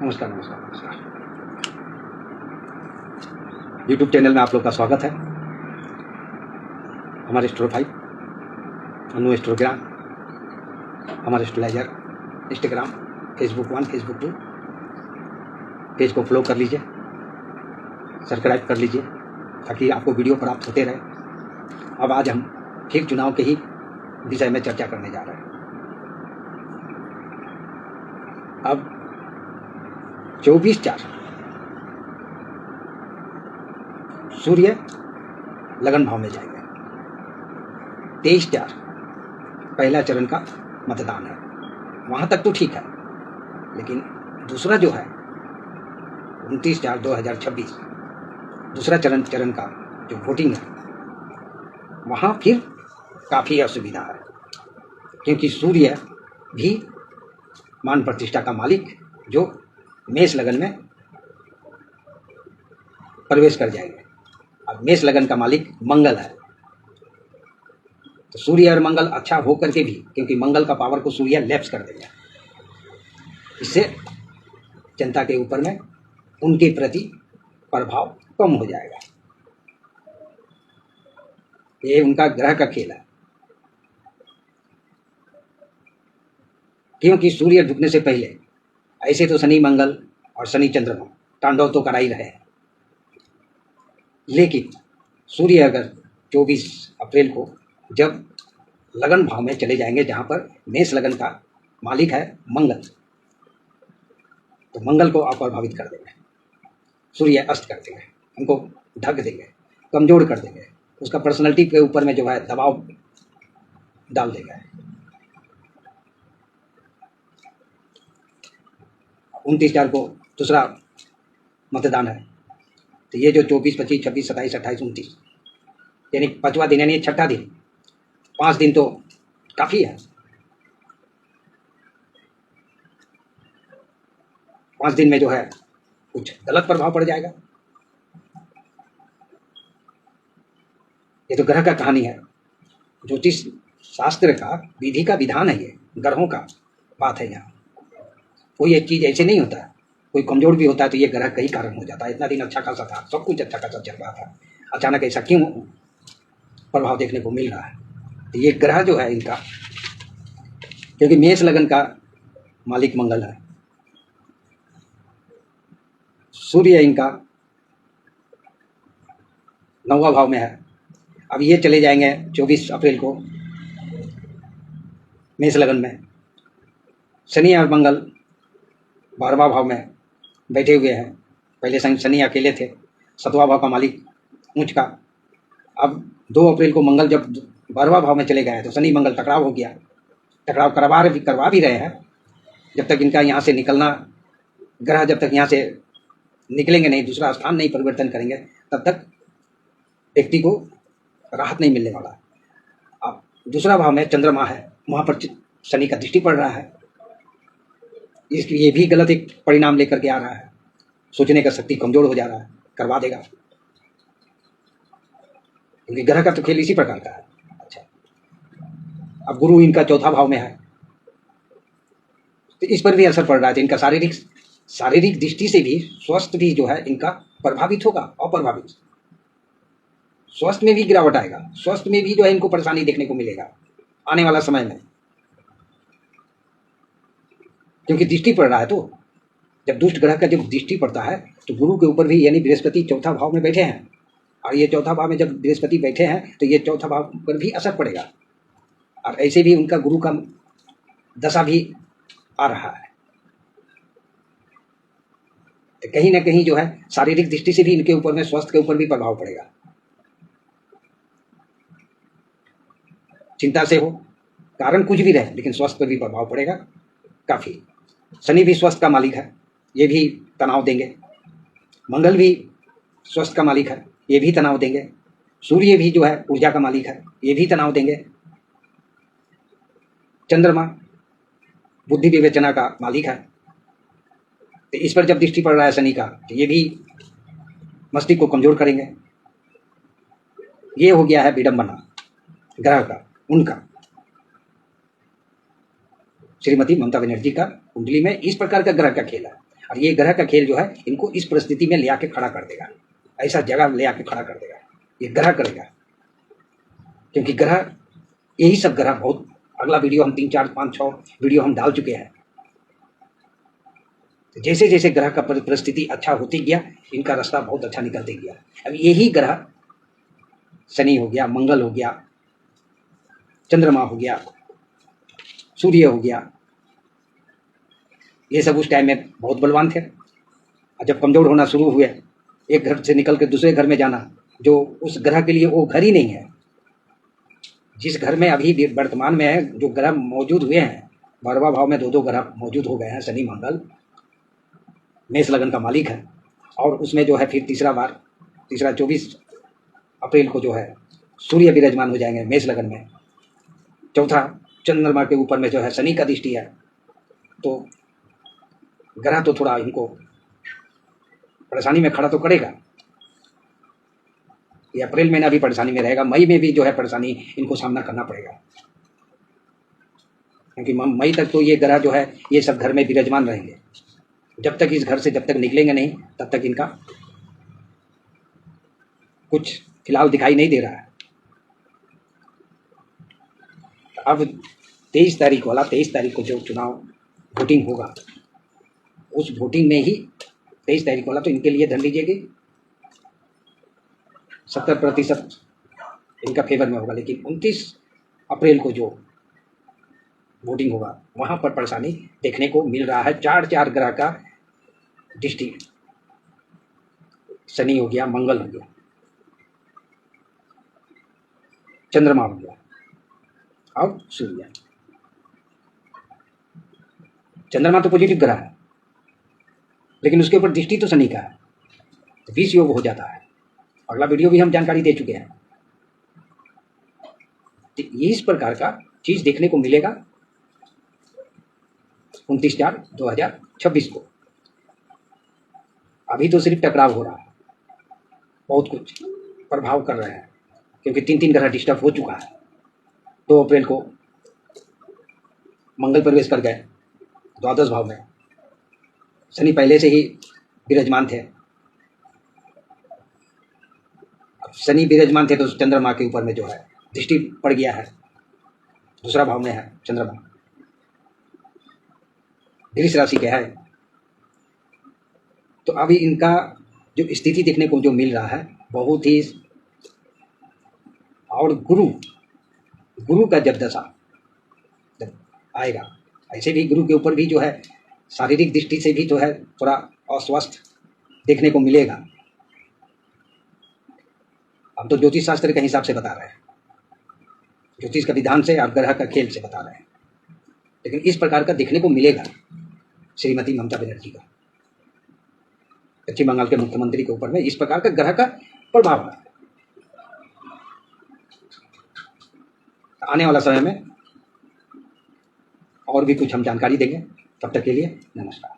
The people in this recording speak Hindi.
नमस्कार नमस्कार नमस्कार। यूट्यूब चैनल में आप लोग का स्वागत है। हमारे एस्ट्रो5, अनु एस्ट्रोग्राम, हमारे एस्ट्रोलाइजर, इंस्टाग्राम, फेसबुक 1, फेसबुक 2 पेज को फॉलो कर लीजिए, सब्सक्राइब कर लीजिए ताकि आपको वीडियो प्राप्त होते रहे। अब आज हम फिर चुनाव के ही विषय में चर्चा करने जा रहे हैं। अब 24/4 सूर्य लगन भाव में जाएंगे। 23/4 पहला चरण का मतदान है। वहां तक तो ठीक है, लेकिन दूसरा जो है 29/4/2026 दूसरा चरण का जो वोटिंग है, वहां फिर काफी असुविधा है, क्योंकि सूर्य भी मान प्रतिष्ठा का मालिक जो मेष लगन में प्रवेश कर जाएंगे। अब मेष लगन का मालिक मंगल है, तो सूर्य और मंगल अच्छा हो करके भी, क्योंकि मंगल का पावर को सूर्य लैप्स कर देगा, इससे जनता के ऊपर में उनके प्रति प्रभाव कम हो जाएगा। ये उनका ग्रह का खेल है, क्योंकि सूर्य झुकने से पहले ऐसे तो शनि मंगल और शनि चंद्रमा तांडव तो करा ही रहे हैं, लेकिन सूर्य अगर 24 अप्रैल को जब लगन भाव में चले जाएंगे, जहां पर मेष लगन का मालिक है मंगल, तो मंगल को अप्रभावित कर देंगे, सूर्य अस्त कर देंगे, उनको ढक देंगे, कमजोर कर देंगे, उसका पर्सनैलिटी के ऊपर में जो है दबाव डाल देंगे। 29/4 को दूसरा मतदान है, तो ये जो 24, 25, 26, 27, 28, 29 यानी 5वां दिन यानी 6ठा दिन, 5 दिन तो काफी है। 5 दिन में जो है कुछ गलत प्रभाव पड़ जाएगा। ये तो ग्रह का कहानी है, ज्योतिष शास्त्र का विधि का विधान है, ये ग्रहों का बात है। यहाँ कोई एक चीज ऐसे नहीं होता है, कोई कमजोर भी होता है तो ये ग्रह का ही कारण हो जाता है। इतना दिन अच्छा खासा था, सब कुछ अच्छा खासा चल रहा था, अचानक ऐसा क्यों प्रभाव देखने को मिल रहा है? तो ये ग्रह जो है इनका, क्योंकि मेष लगन का मालिक मंगल है, सूर्य इनका 9वां भाव में है। अब ये चले जाएंगे 24 अप्रैल को मेष लगन में। शनि और मंगल 12वां भाव में बैठे हुए हैं। पहले शनि अकेले थे, 7वां भाव का मालिक उच्च का। अब 2 अप्रैल को मंगल जब 12वां भाव में चले गए तो शनि मंगल टकराव हो गया। टकराव करवा भी रहे हैं। जब तक इनका यहाँ से निकलना, ग्रह जब तक यहाँ से निकलेंगे नहीं, दूसरा स्थान नहीं परिवर्तन करेंगे, तब तक व्यक्ति को राहत नहीं मिलने वाला। अब दूसरा भाव में चंद्रमा है, वहां पर शनि का दृष्टि पड़ रहा है, इसलिए ये भी गलत एक परिणाम लेकर के आ रहा है। सोचने का शक्ति कमजोर हो जा रहा है, करवा देगा, क्योंकि ग्रह का तो खेल इसी प्रकार का है। अच्छा, अब गुरु इनका 4था भाव में है, तो इस पर भी असर पड़ रहा है। तो इनका शारीरिक दृष्टि से भी स्वास्थ्य भी जो है इनका प्रभावित होगा। अप्रभावित स्वास्थ्य में भी गिरावट आएगा, स्वास्थ्य में भी जो है इनको परेशानी देखने को मिलेगा आने वाला समय में, क्योंकि दृष्टि पड़ रहा है। तो जब दुष्ट ग्रह का जब दृष्टि पड़ता है तो गुरु के ऊपर भी, यानी बृहस्पति 4था भाव में बैठे हैं, और ये 4था भाव में जब बृहस्पति बैठे हैं तो ये 4था भाव पर भी असर पड़ेगा। और ऐसे भी उनका गुरु का दशा भी आ रहा है, तो कहीं ना कहीं जो है शारीरिक दृष्टि से भी इनके ऊपर में, स्वास्थ्य के ऊपर भी प्रभाव पड़ेगा। चिंता से हो, कारण कुछ भी रहे, लेकिन स्वास्थ्य पर भी प्रभाव पड़ेगा काफी। शनि भी स्वास्थ्य का मालिक है, ये भी तनाव देंगे। मंगल भी स्वास्थ्य का मालिक है, ये भी तनाव देंगे। सूर्य भी जो है ऊर्जा का मालिक है, ये भी तनाव देंगे। चंद्रमा बुद्धि विवेचना का मालिक है, तो इस पर जब दृष्टि पड़ रहा है शनि का, तो ये भी मस्तिष्क को कमजोर करेंगे। ये हो गया है विडंबना ग्रह का, उनका। श्रीमती ममता बनर्जी का कुंडली में इस प्रकार का ग्रह का खेल है। और ये ग्रह का खेल जो है इनको इस परिस्थिति में ले आके खड़ा कर देगा, ऐसा जगह ले आके खड़ा कर देगा, ये ग्रह करेगा। क्योंकि ग्रह, यही सब ग्रह, बहुत अगला वीडियो हम 3 4 5 6 वीडियो हम डाल चुके हैं। तो जैसे जैसे ग्रह का परिस्थिति अच्छा होती गया, इनका रास्ता बहुत अच्छा निकलते गया। अब यही ग्रह शनि हो गया, मंगल हो गया, चंद्रमा हो गया, सूर्य हो गया, ये सब उस टाइम में बहुत बलवान थे। और जब कमजोर होना शुरू हुए, एक घर से निकल के दूसरे घर में जाना, जो उस ग्रह के लिए वो घर ही नहीं है। जिस घर में अभी वर्तमान में है, जो ग्रह मौजूद हुए हैं, 12वां भाव में 2 ग्रह मौजूद हो गए हैं, शनि मंगल, मेष लगन का मालिक है। और उसमें जो है फिर तीसरा 24 अप्रैल को जो है सूर्य विराजमान हो जाएंगे मेष लगन में। चौथा, चंद्रमा के ऊपर में जो है शनि का दृष्टि है। तो ग्रह तो थोड़ा इनको परेशानी में खड़ा तो करेगा। ये अप्रैल महीना भी परेशानी में रहेगा, मई में भी जो है परेशानी इनको सामना करना पड़ेगा। क्योंकि मई तक तो ये ग्रह जो है ये सब घर में विराजमान रहेंगे। जब तक इस घर से जब तक निकलेंगे नहीं, तब तक इनका कुछ फिलहाल दिखाई नहीं दे रहा है। अब 23 तारीख को जो चुनाव वोटिंग होगा, उस वोटिंग में ही 23 तारीख वाला तो इनके लिए धर लीजिए कि 70% इनका फेवर में होगा। लेकिन 29 अप्रैल को जो वोटिंग होगा, वहां पर परेशानी देखने को मिल रहा है। 4 ग्रह का दृष्टि, शनि हो गया, मंगल हो गया, चंद्रमा हो गया और सूर्य। चंद्रमा तो पॉजिटिव ग्रह है, लेकिन उसके ऊपर दृष्टि तो शनि का है, तो 20 योग हो जाता है। अगला वीडियो भी हम जानकारी दे चुके हैं। तो इस प्रकार का चीज देखने को मिलेगा 29/4/2026 को। अभी तो सिर्फ टकराव हो रहा है, बहुत कुछ प्रभाव कर रहे हैं, क्योंकि 3 ग्रह डिस्टर्ब हो चुका है। 2 अप्रैल को मंगल प्रवेश कर गए द्वादश भाव में, शनि पहले से ही विराजमान थे। अब शनि विराजमान थे तो चंद्रमा के ऊपर में जो है दृष्टि पड़ गया है, दूसरा भाव में है चंद्रमा, वृष राशि के है। तो अभी इनका जो स्थिति देखने को जो मिल रहा है बहुत ही, और गुरु का जब दशा जब आएगा, ऐसे भी गुरु के ऊपर भी जो है शारीरिक दृष्टि से भी जो है थोड़ा अस्वस्थ देखने को मिलेगा। हम तो ज्योतिष शास्त्र के हिसाब से बता रहे हैं, ज्योतिष का विधान से और ग्रह का खेल से बता रहे हैं। लेकिन इस प्रकार का देखने को मिलेगा श्रीमती ममता बनर्जी का, पश्चिम बंगाल के मुख्यमंत्री के ऊपर में इस प्रकार का ग्रह का प्रभाव है। आने वाला समय में और भी कुछ हम जानकारी देंगे। तब तक के लिए नमस्कार।